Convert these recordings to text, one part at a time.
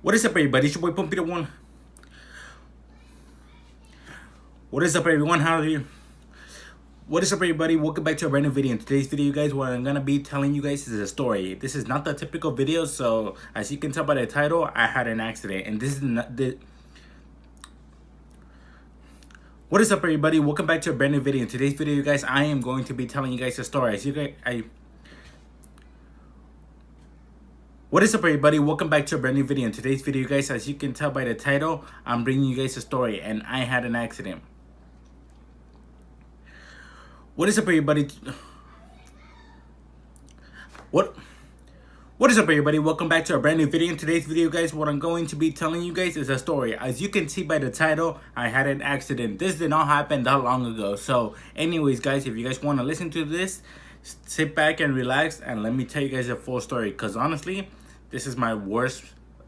What is up, everybody? It's your boy Pumpy the One. What is up, everyone? How are you? What is up, everybody? Welcome back to a brand new video. In today's video, guys, what I'm gonna be telling you guys is a story. This is not the typical video, so as you can tell by the title, I had an accident, and this is not the. What is up, everybody? Welcome back to a brand new video. In today's video, guys, I am going to be telling you guys a story. As you guys, What is up, everybody? Welcome back to a brand new video. In today's video, guys, as you can tell by the title, I'm bringing you guys a story, and I had an accident. What is up, everybody? What is up, everybody? Welcome back to a brand new video. In today's video, guys, what I'm going to be telling you guys is a story. As you can see by the title, I had an accident. This did not happen that long ago. So anyways, guys, if you guys want to listen to this, sit back and relax and let me tell you guys a full story. Because honestly, this is my worst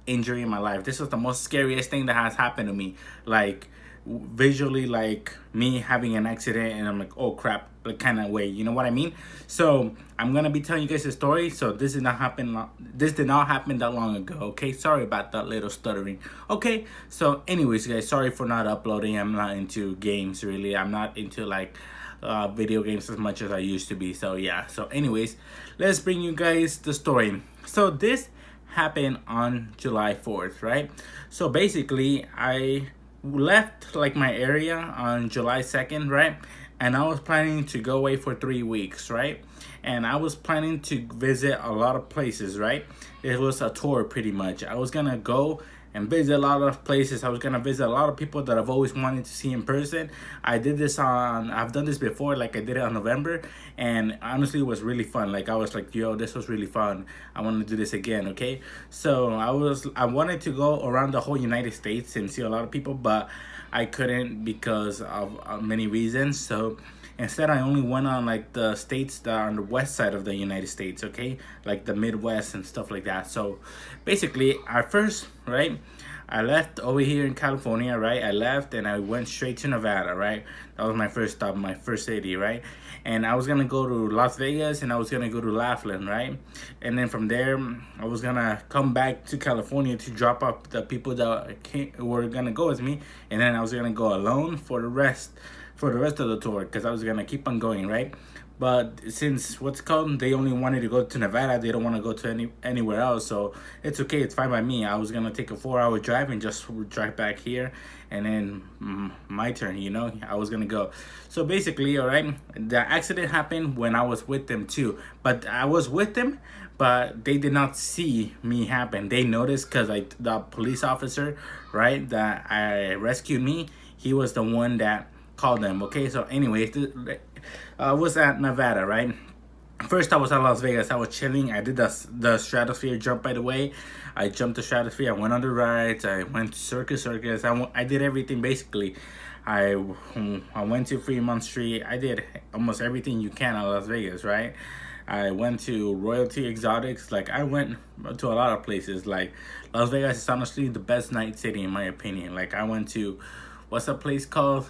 injury in my life. This was the most scariest thing that has happened to me. Like, visually, like me having an accident and I'm like, oh crap, like kind of way, you know what I mean? So I'm gonna be telling you guys a story. So this did not happen that long ago. Okay, sorry about that little stuttering. Okay, so anyways, guys, sorry for not uploading. I'm not into games, really. I'm not into like video games as much as I used to be. So yeah, so anyways, let's bring you guys the story. So this happened on July 4th, right? So basically, I left like my area on July 2nd, right? And I was planning to go away for 3 weeks, right? And I was planning to visit a lot of places, right? It was a tour pretty much. I was gonna go and visit a lot of places. I was gonna visit a lot of people that I've always wanted to see in person. I've done this before, like I did it on November, and honestly it was really fun. Like I was like, yo, this was really fun. I want to do this again, okay? So I wanted to go around the whole United States and see a lot of people, but I couldn't because of many reasons. So instead, I only went on like the states that are on the west side of the United States, okay? Like the Midwest and stuff like that. So basically, at first, right, I left over here in California, right? I left and I went straight to Nevada, right? That was my first stop, my first city, right? And I was gonna go to Las Vegas and I was gonna go to Laughlin, right? And then from there, I was gonna come back to California to drop off the people that were gonna go with me, and then I was gonna go alone for the rest of the tour because I was gonna keep on going, right? But since they only wanted to go to Nevada, they don't want to go to anywhere else, so it's okay, it's fine by me. I was gonna take a 4-hour drive and just drive back here, and then my turn, you know, I was gonna go. So basically, all right, the accident happened when I was with them too, but I was with them, but they did not see me happen. They noticed because the police officer, right, that I rescued me, he was the one that called them. Okay, so anyways, I was at Nevada, right? First, I was at Las Vegas. I was chilling. I did the Stratosphere jump, by the way. I jumped the Stratosphere. I went on the rides. I went to Circus. I did everything basically. I went to Fremont Street. I did almost everything you can at Las Vegas, right? I went to Royalty Exotics. Like I went to a lot of places. Like Las Vegas is honestly the best night city in my opinion. Like I went to, what's that place called?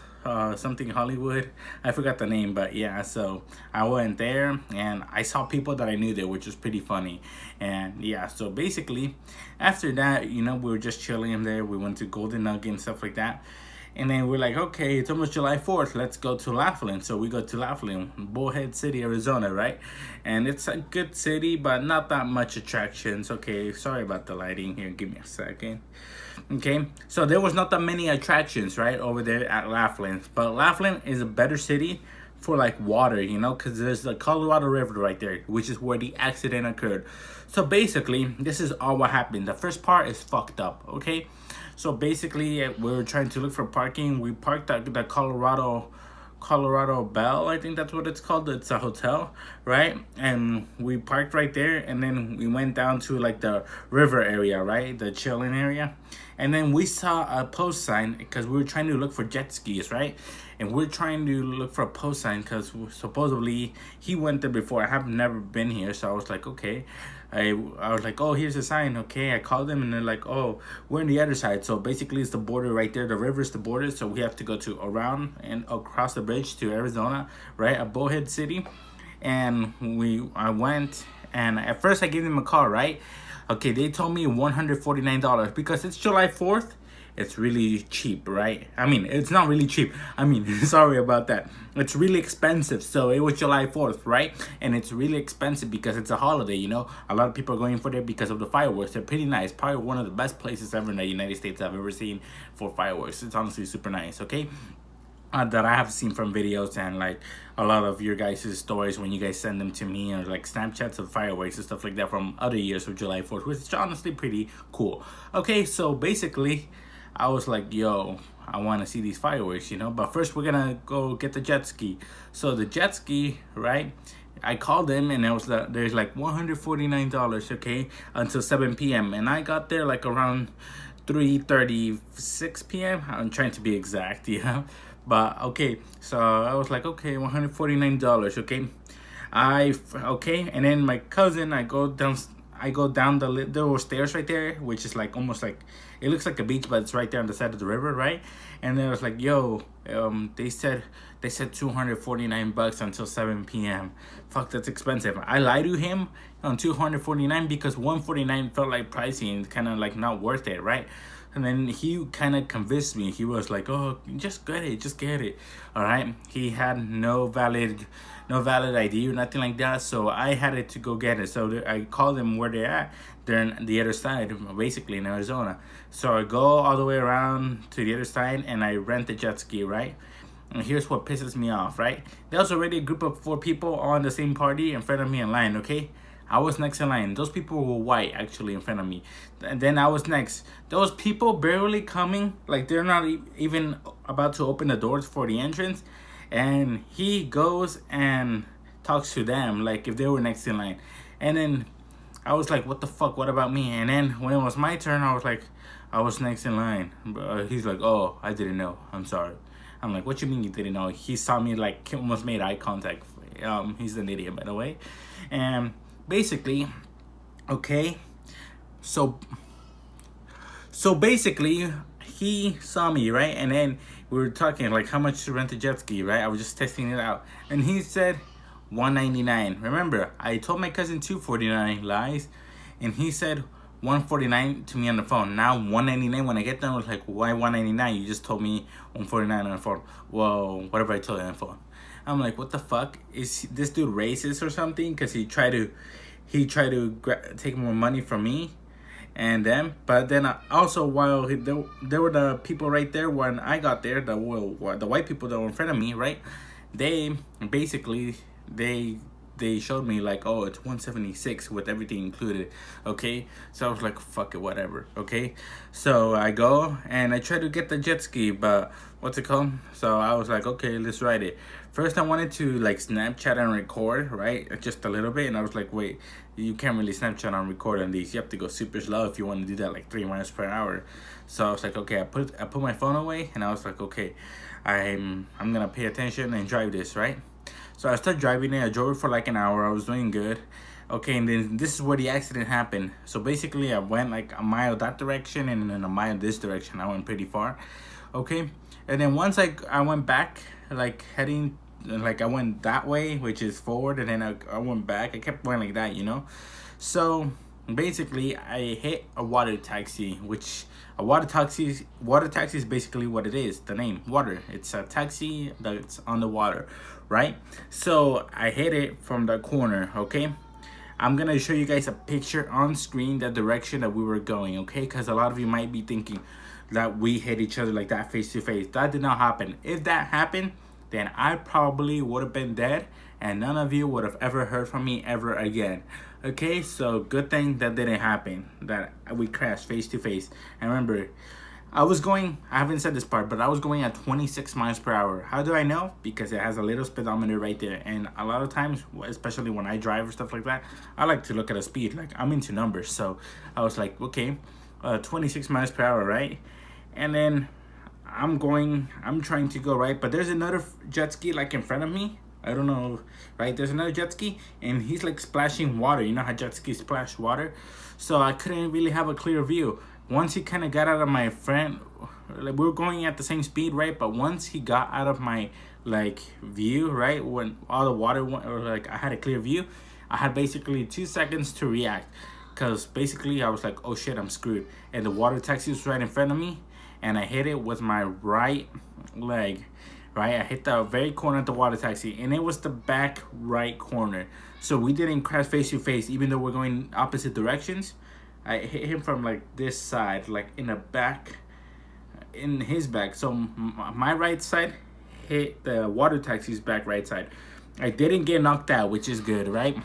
Something Hollywood. I forgot the name, but yeah, so I went there and I saw people that I knew there, which was pretty funny. And yeah, so basically after that, you know, we were just chilling in there. We went to Golden Nugget and stuff like that. And then we're like, okay, it's almost July 4th. Let's go to Laughlin. So we go to Laughlin, Bullhead City, Arizona, right? And it's a good city, but not that much attractions. Okay, sorry about the lighting here. Give me a second. Okay, so there was not that many attractions, right, over there at Laughlin. But Laughlin is a better city for like water, you know, because there's the Colorado River right there, which is where the accident occurred. So basically, this is all what happened. The first part is fucked up, okay? So basically, we were trying to look for parking. We parked at the Colorado Bell, I think that's what it's called. It's a hotel, right? And we parked right there, and then we went down to like the river area, right? The chilling area. And then we saw a post sign because we were trying to look for jet skis, right? And we're trying to look for a post sign because supposedly he went there before. I have never been here, so I was like, okay. I was like, oh, here's a sign. Okay, I called them and they're like, oh, we're on the other side. So basically it's the border right there. The river's the border. So we have to go to around and across the bridge to Arizona, right? At Bullhead City. And I went, and at first I gave them a call, right? Okay, they told me $149 because it's July 4th. It's really cheap, right? I mean, it's not really cheap. I mean, sorry about that. It's really expensive. So it was July 4th, right? And it's really expensive because it's a holiday, you know? A lot of people are going for there because of the fireworks. They're pretty nice. Probably one of the best places ever in the United States I've ever seen for fireworks. It's honestly super nice, okay? That I have seen from videos and like a lot of your guys' stories when you guys send them to me, or like Snapchats of fireworks and stuff like that from other years of July 4th, which is honestly pretty cool. Okay, so basically I was like, yo, I want to see these fireworks, you know, but first we're gonna go get the jet ski. So the jet ski, right, I called them and there's like $149, okay, until 7 p.m. and I got there like around 3:36 p.m. I'm trying to be exact, yeah. But okay, so I was like, okay, $149, okay. Okay, and then my cousin, I go down there were stairs right there, which is like almost like, it looks like a beach, but it's right there on the side of the river, right? And then I was like, yo, they said $249 until 7 p.m. Fuck, that's expensive. I lied to him on $249 because $149 felt like pricey and kind of like not worth it, right? And then he kind of convinced me. He was like, oh, just get it. All right. He had no valid ID or nothing like that. So I had it to go get it. So I called them where they're at. They're on the other side, basically in Arizona. So I go all the way around to the other side and I rent the jet ski, right? And here's what pisses me off, right? There was already a group of 4 people on the same party in front of me in line, okay? I was next in line. Those people were white, actually, in front of me. And then I was next. Those people barely coming, like they're not even about to open the doors for the entrance. And he goes and talks to them like if they were next in line. And then I was like, what the fuck? What about me? And then when it was my turn, I was like, I was next in line. He's like, oh, I didn't know. I'm sorry. I'm like, what you mean you didn't know? He saw me like almost made eye contact. He's an idiot, by the way. And basically, okay, so basically he saw me, right? And then we were talking like how much to rent a jet ski, right? I was just testing it out, and he said $199. Remember, I told my cousin $249, lies, and he said $149 to me on the phone. Now $199 when I get done. I was like, why $199? You just told me $149 on the phone. Well, whatever I told you on the phone. I'm like, what the fuck? Is this dude racist or something? Because he tried to take more money from me and them. But then also, while there were the people right there when I got there, the white people that were in front of me, right? They basically, they showed me like, oh, it's $176 with everything included, okay? So I was like, fuck it, whatever, okay? So I go and I try to get the jet ski, but what's it called? So I was like, okay, let's ride it. First, I wanted to like Snapchat and record, right? Just a little bit, and I was like, wait, you can't really Snapchat and record on these. You have to go super slow if you want to do that, like 3 miles per hour. So I was like, okay, I put my phone away, and I was like, okay, I'm gonna pay attention and drive this, right? So I started driving it. I drove it for like an hour. I was doing good. Okay, and then this is where the accident happened. So basically, I went like a mile that direction and then a mile this direction. I went pretty far. Okay, and then once I went back, like heading, like I went that way, which is forward, and then I went back. I kept going like that, you know. So basically, I hit a water taxi, which a water taxi is basically what it is. The name, water. It's a taxi that's on the water, right? So I hit it from the corner, okay? I'm gonna show you guys a picture on screen, the direction that we were going, okay? Because a lot of you might be thinking that we hit each other like that face to face. That did not happen. If that happened, then I probably would have been dead and none of you would have ever heard from me ever again. Okay, so good thing that didn't happen, that we crashed face to face. And remember, I haven't said this part, but I was going at 26 miles per hour. How do I know? Because it has a little speedometer right there. And a lot of times, especially when I drive or stuff like that, I like to look at a speed. Like, I'm into numbers. So I was like, okay, 26 miles per hour, right? And then I'm trying to go right, but there's another jet ski like in front of me. I don't know, right? There's another jet ski and he's like splashing water. You know how jet skis splash water? So I couldn't really have a clear view. Once he kind of got out of my front, like we were going at the same speed, right? But once he got out of my like view, right? When all the water went, or like I had a clear view, I had basically 2 seconds to react. because basically I was like, oh shit, I'm screwed. And the water taxi was right in front of me, and I hit it with my right leg. Right, I hit the very corner of the water taxi, and it was the back right corner. So we didn't crash face to face, even though we're going opposite directions. I hit him from like this side, like in the back, in his back. So my right side hit the water taxi's back right side. I didn't get knocked out, which is good, right?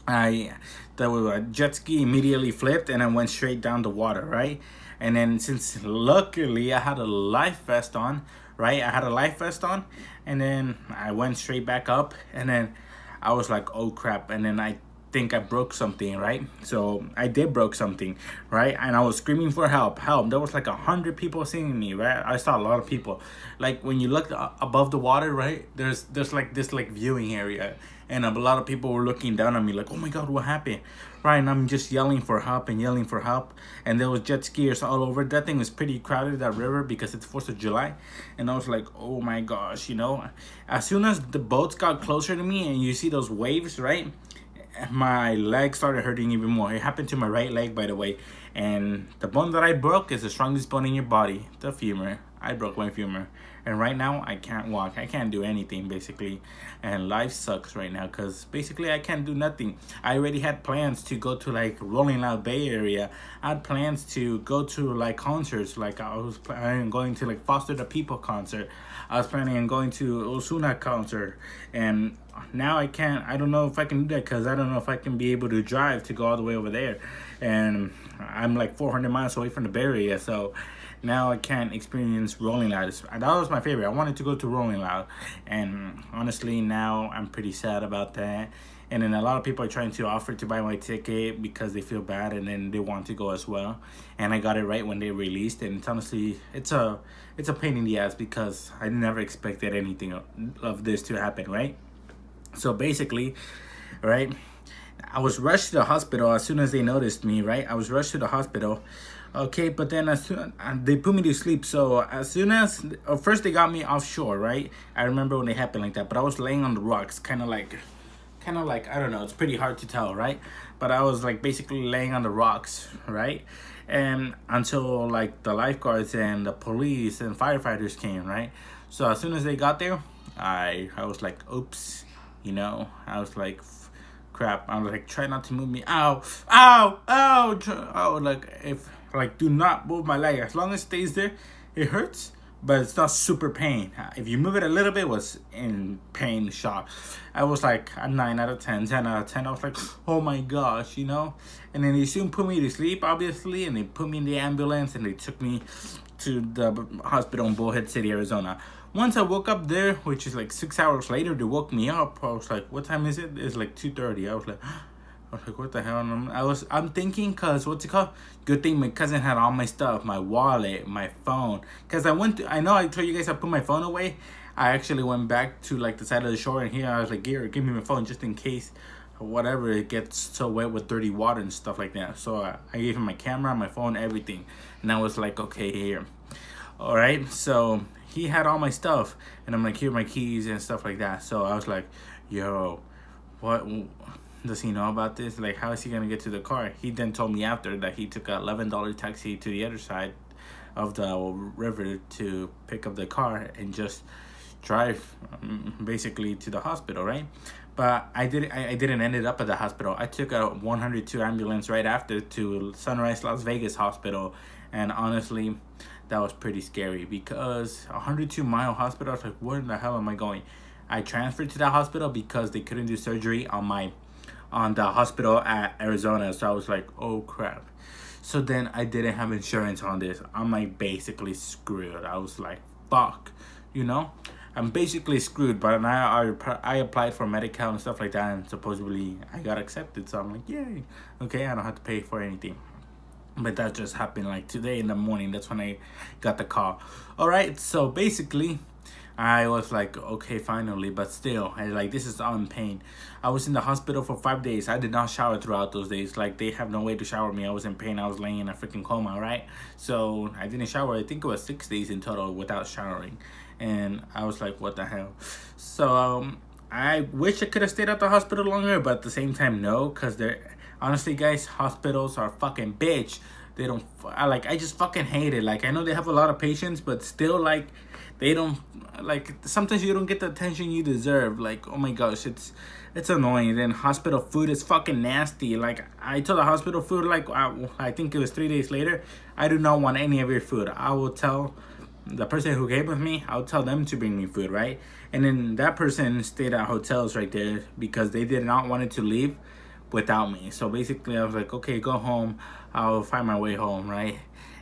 The jet ski immediately flipped and I went straight down the water, right? And then since luckily I had a life vest on, right? I had a life vest on, and then I went straight back up, and then I was like, oh crap, and then I think I broke something, right? So I did broke something, right? And I was screaming for help. There was like 100 people seeing me, right? I saw a lot of people. Like when you look above the water, right? There's like this like viewing area, and a lot of people were looking down on me like, oh my god, what happened, right? And I'm just yelling for help and yelling for help, and there was jet skiers all over. That thing was pretty crowded, that river, because it's 4th of July, and I was like, oh my gosh, you know. As soon as the boats got closer to me and you see those waves, right, my leg started hurting even more. It happened to my right leg, by the way, and the bone that I broke is the strongest bone in your body, the femur. I broke my femur, and right now I can't walk. I can't do anything basically, and life sucks right now because basically I can't do nothing. I already had plans to go to like Rolling Loud Bay Area. I had plans to go to like concerts. Like I was planning on going to like Foster the People concert. I was planning on going to Ozuna concert, and now I can't. I don't know if I can do that because I don't know if I can be able to drive to go all the way over there, and I'm like 400 miles away from the Bay Area, so now I can't experience Rolling Loud. That was my favorite. I wanted to go to Rolling Loud, and honestly now I'm pretty sad about that. And then a lot of people are trying to offer to buy my ticket because they feel bad and then they want to go as well. And I got it right when they released, and it's honestly it's a pain in the ass because I never expected anything of this to happen, right? So basically, right, I was rushed to the hospital as soon as they noticed me, right? I was rushed to the hospital. Okay, but then as soon they put me to sleep. So as soon as first they got me offshore, right? I remember when they happened like that, but I was laying on the rocks, kind of like I don't know. It's pretty hard to tell, right? But I was like basically laying on the rocks, right? And until like the lifeguards and the police and firefighters came, right? So as soon as they got there, I was like, oops, you know. I was like, crap. I was like, try not to move me. Ow, ow, ow. Oh, like if. Like, do not move my leg. As long as it stays there, it hurts, but it's not super pain. If you move it a little bit, it was in pain, shock. I was like a 9 out of 10, 10 out of 10. I was like, oh my gosh, you know? And then they soon put me to sleep, obviously, and they put me in the ambulance, and they took me to the hospital in Bullhead City, Arizona. Once I woke up there, which is like 6 hours later, they woke me up. I was like, what time is it? It's like 2:30. I was like, what the hell? And I'm thinking, cause what's it called? Good thing my cousin had all my stuff, my wallet, my phone. Cause I know I told you guys I put my phone away. I actually went back to like the side of the shore, and here I was like, give me my phone just in case, whatever, it gets so wet with dirty water and stuff like that. So I gave him my camera, my phone, everything, and I was like, okay, here. All right, so he had all my stuff, and I'm like, here are my keys and stuff like that. So I was like, yo, what? Does he know about this? Like, how is he gonna get to the car? He then told me after that he took a $11 taxi to the other side of the river to pick up the car and just drive basically to the hospital, right? But I didn't end up at the hospital. I took a 102 ambulance right after to Sunrise Las Vegas Hospital, and honestly, that was pretty scary because 102-mile hospital. I was like, where in the hell am I going? I transferred to that hospital because they couldn't do surgery on the hospital at Arizona. So I was like, oh crap. So then I didn't have insurance on this. I'm like basically screwed. I was like, fuck, you know, I'm basically screwed. But now I applied for Medi-Cal and stuff like that, and supposedly I got accepted. So I'm like, yay, okay, I don't have to pay for anything. But that just happened like today in the morning. That's when I got the call. All right, so basically I was like, okay, finally, but still, this is all in pain. I was in the hospital for 5 days. I did not shower throughout those days. Like, they have no way to shower me. I was in pain. I was laying in a freaking coma, right? So I didn't shower. I think it was 6 days in total without showering. And I was like, what the hell? So I wish I could have stayed at the hospital longer, but at the same time, no, because Honestly, guys, hospitals are fucking bitch. They don't. I just fucking hate it. Like, I know they have a lot of patients, but still, like, they don't. Like, sometimes you don't get the attention you deserve. Like, oh my gosh, it's annoying. Then hospital food is fucking nasty. Like, I told the hospital food, like, I think it was 3 days later, I do not want any of your food. I will tell the person who came with me, I'll tell them to bring me food, right? And then that person stayed at hotels right there because they did not want it to leave without me. So basically I was like, okay, go home, I'll find my way home, right?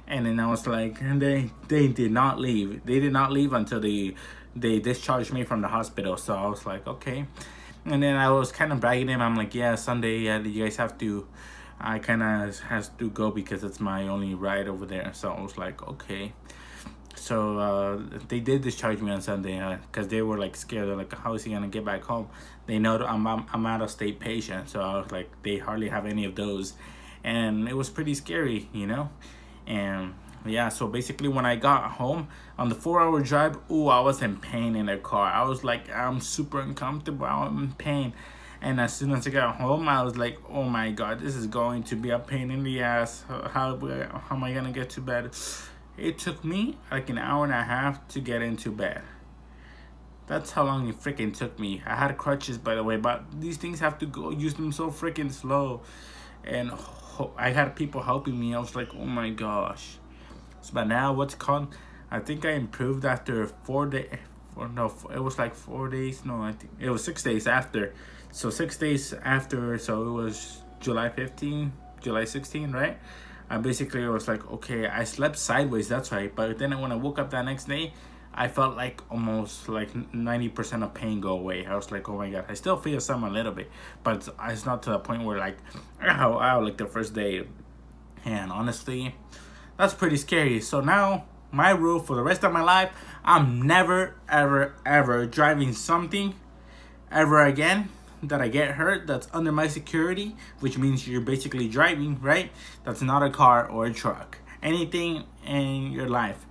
And then I was like, and they did not leave. They did not leave until they discharged me from the hospital. So I was like, okay. And then I was kind of bragging them. I'm like, yeah, Sunday, yeah, you guys have to, I kind of has to go because it's my only ride over there. So I was like, okay. So they did discharge me on Sunday because they were like scared. They're like, how is he gonna get back home? They know that I'm out of state patient, so I was like, they hardly have any of those, and it was pretty scary, you know. And yeah, so basically when I got home on the 4-hour drive, ooh, I was in pain in the car. I was like, I'm super uncomfortable. I'm in pain. And as soon as I got home, I was like, oh my god, this is going to be a pain in the ass. How am I gonna get to bed? It took me like an hour and a half to get into bed. That's how long it freaking took me. I had crutches, by the way, but these things have to go use them so freaking slow. And I had people helping me. I was like, oh my gosh. So, but now what's called? I think I improved after 4 days. Or no, it was like 4 days. No, I think it was 6 days after. So 6 days after. So it was July 15, July 16, right? I basically was like, okay, I slept sideways, that's right. But then when I woke up that next day, I felt like almost like 90% of pain go away. I was like, oh my god, I still feel some a little bit, but it's not to the point where like, ow, like the first day. And honestly, that's pretty scary. So now my rule for the rest of my life, I'm never, ever, ever driving something ever again that I get hurt that's under my security, which means you're basically driving, right? That's not a car or a truck. Anything in your life,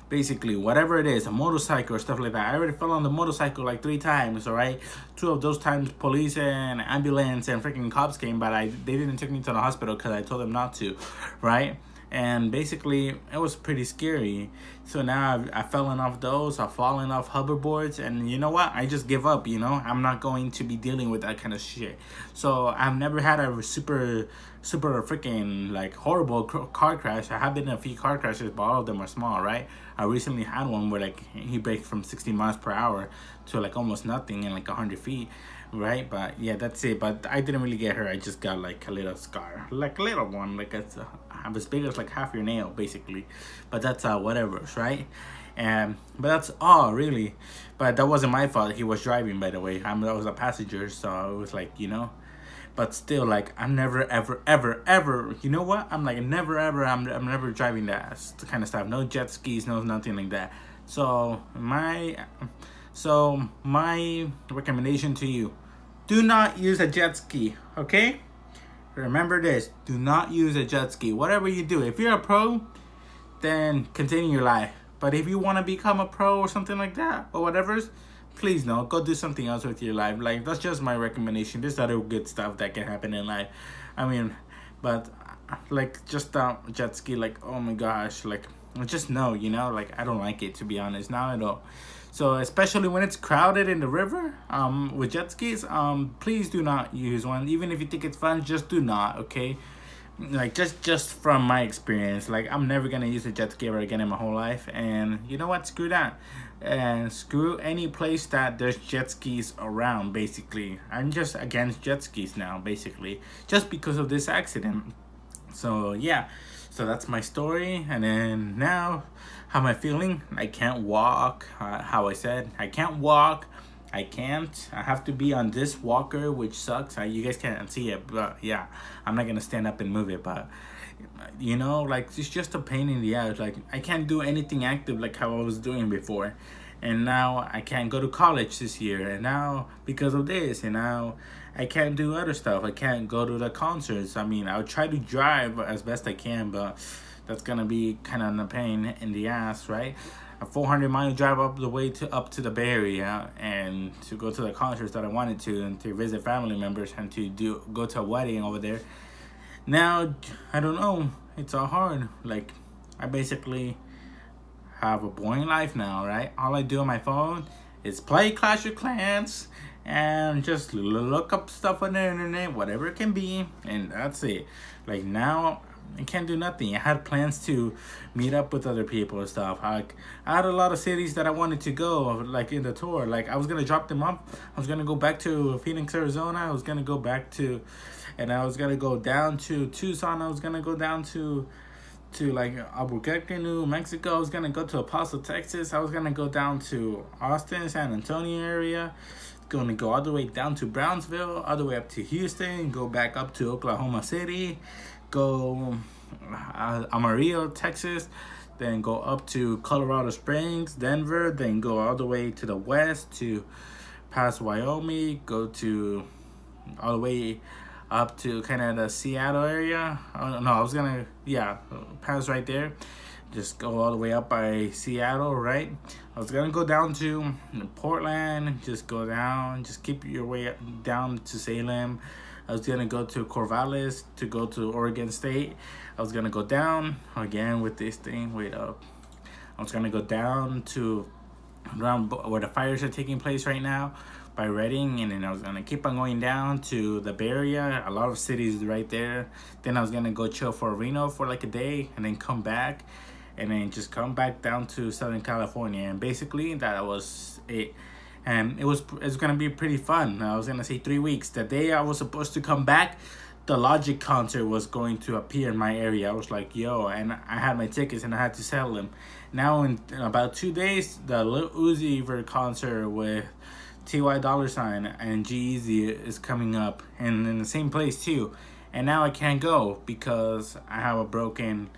basically, whatever it is, a motorcycle or stuff like that. I already fell on the motorcycle like 3 times, all right? 2 of those times, police and ambulance and freaking cops came, but they didn't take me to the hospital because I told them not to, right? And basically, it was pretty scary. So now I've fallen off those. I've fallen off hoverboards. And you know what? I just give up, you know? I'm not going to be dealing with that kind of shit. So I've never had a super freaking, like, horrible car crash. I have been in a few car crashes, but all of them are small, right? I recently had one where, like, he braked from 60 miles per hour to, like, almost nothing in, like, 100 feet. Right, but yeah, that's it. But I didn't really get hurt. I just got like a little scar, like a little one, like it's as big as like half your nail, basically. But that's whatever, right? But that's all really. But that wasn't my fault. He was driving, by the way. I was a passenger, so it was like, you know. But still, like, I'm never, ever, ever, ever. You know what? I'm like never, ever. I'm never driving that kind of stuff. No jet skis, no nothing like that. So my recommendation to you, do not use a jet ski, okay? Remember this, do not use a jet ski. Whatever you do, if you're a pro, then continue your life. But if you want to become a pro or something like that, or whatever, please no, go do something else with your life. Like, that's just my recommendation. There's other good stuff that can happen in life. I mean, but like, just jet ski, like, oh my gosh, like, just no, you know, like, I don't like it, to be honest, not at all. So especially when it's crowded in the river with jet skis, please do not use one. Even if you think it's fun, just do not, okay? Like, just from my experience, like, I'm never gonna use a jet ski ever again in my whole life. And you know what, screw that. And screw any place that there's jet skis around, basically. I'm just against jet skis now, basically, just because of this accident. So yeah, so that's my story. And then now, how am I feeling? I can't walk. How I said, I can't walk. I can't. I have to be on this walker, which sucks. You guys can't see it, but yeah, I'm not gonna stand up and move it. But you know, like, it's just a pain in the ass. Like, I can't do anything active like how I was doing before. And now I can't go to college this year. And now because of this, and now I can't do other stuff. I can't go to the concerts. I mean, I'll try to drive as best I can, but that's gonna be kind of a pain in the ass, right? A 400-mile drive up to the Bay Area and to go to the concerts that I wanted to, and to visit family members and to go to a wedding over there. Now, I don't know. It's all hard. Like, I basically have a boring life now, right? All I do on my phone is play Clash of Clans and just look up stuff on the internet, whatever it can be, and that's it. Like, now I can't do nothing. I had plans to meet up with other people and stuff. I had a lot of cities that I wanted to go, like in the tour. Like, I was gonna drop them up. I was gonna go back to Phoenix, Arizona. I was gonna go back to, and I was gonna go down to Tucson. I was gonna go down to like Albuquerque, New Mexico. I was gonna go to El Paso, Texas. I was gonna go down to Austin, San Antonio area. Gonna go all the way down to Brownsville, all the way up to Houston, go back up to Oklahoma City, go Amarillo, Texas, then go up to Colorado Springs, Denver, then go all the way to the west to past Wyoming, go to all the way up to kind of the Seattle area. No, I was gonna, pass right there. Just go all the way up by Seattle, right? I was gonna go down to Portland, just go down, just keep your way down to Salem. I was gonna go to Corvallis to go to Oregon State. I was gonna go down again with this thing. Wait up. I was gonna go down to around where the fires are taking place right now by Redding, and then I was gonna keep on going down to the Bay Area, a lot of cities right there. Then I was gonna go chill for Reno for like a day, and then come back, and then just come back down to Southern California. And basically that was it. And it's gonna be pretty fun. I was gonna say 3 weeks. The day I was supposed to come back, the Logic concert was going to appear in my area. I was like, yo, and I had my tickets and I had to sell them. Now in about 2 days, the Lil Uzi Vert concert with T.Y. Dollar Sign and G-Eazy is coming up, and in the same place too. And now I can't go because I have a broken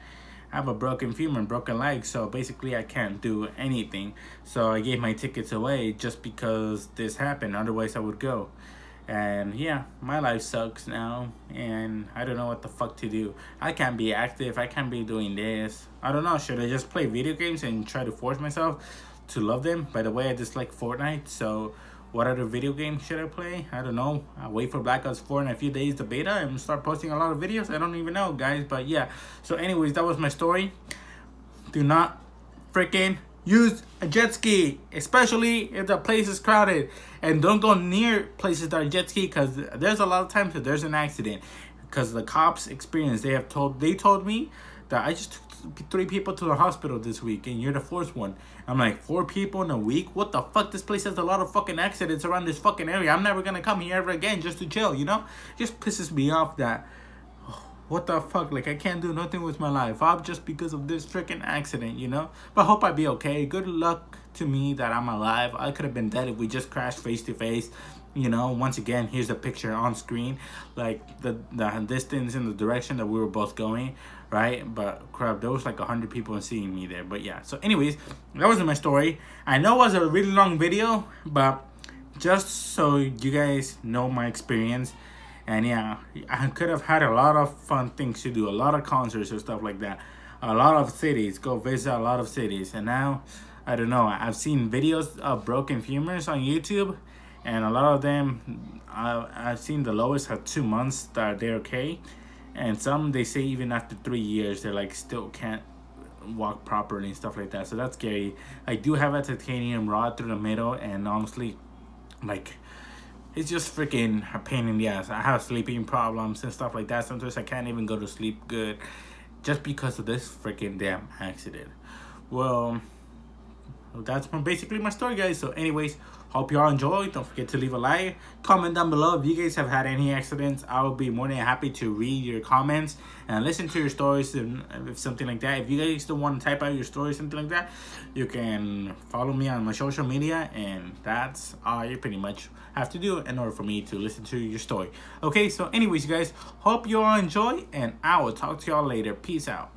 femur, broken leg, so basically I can't do anything. So I gave my tickets away just because this happened. Otherwise I would go. And yeah, my life sucks now, and I don't know what the fuck to do. I can't be active. I can't be doing this. I don't know. Should I just play video games and try to force myself to love them? By the way, I dislike Fortnite, so what other video game should I play? I don't know. I'll wait for Black Ops 4 in a few days, the beta, and start posting a lot of videos. I don't even know, guys. But yeah. So anyways, that was my story. Do not freaking use a jet ski, especially if the place is crowded. And don't go near places that are jet ski, because there's a lot of times that there's an accident. Because the cops experience, they told me that I just took 3 people to the hospital this week, and you're the 4th one. I'm like, 4 people in a week? What the fuck? This place has a lot of fucking accidents around this fucking area. I'm never gonna come here ever again just to chill, you know? Just pisses me off that, what the fuck? Like, I can't do nothing with my life up just because of this freaking accident, you know? But I hope I be okay. Good luck to me that I'm alive. I could have been dead if we just crashed face to face. You know, once again, here's a picture on screen, like the distance in the direction that we were both going, right? But crap, there was like 100 people seeing me there. But yeah, so anyways, that was my story. I know it was a really long video, but just so you guys know my experience. And yeah, I could have had a lot of fun things to do, a lot of concerts and stuff like that, a lot of cities, go visit a lot of cities. And now, I don't know, I've seen videos of broken femurs on YouTube, and a lot of them, I've seen the lowest have 2 months that they're okay, and some they say even after 3 years they're like still can't walk properly and stuff like that. So that's scary. I do have a titanium rod through the middle, and honestly, like, it's just freaking a pain in the ass. I have sleeping problems and stuff like that. Sometimes I can't even go to sleep good just because of this freaking damn accident. Well, that's basically my story, guys. So anyways, hope you all enjoyed. Don't forget to leave a like, comment down below if you guys have had any accidents. I will be more than happy to read your comments and listen to your stories, and if something like that. If you guys don't want to type out your story, something like that, you can follow me on my social media, and that's all you pretty much have to do in order for me to listen to your story. Okay, so anyways, you guys, hope you all enjoy, and I will talk to y'all later. Peace out.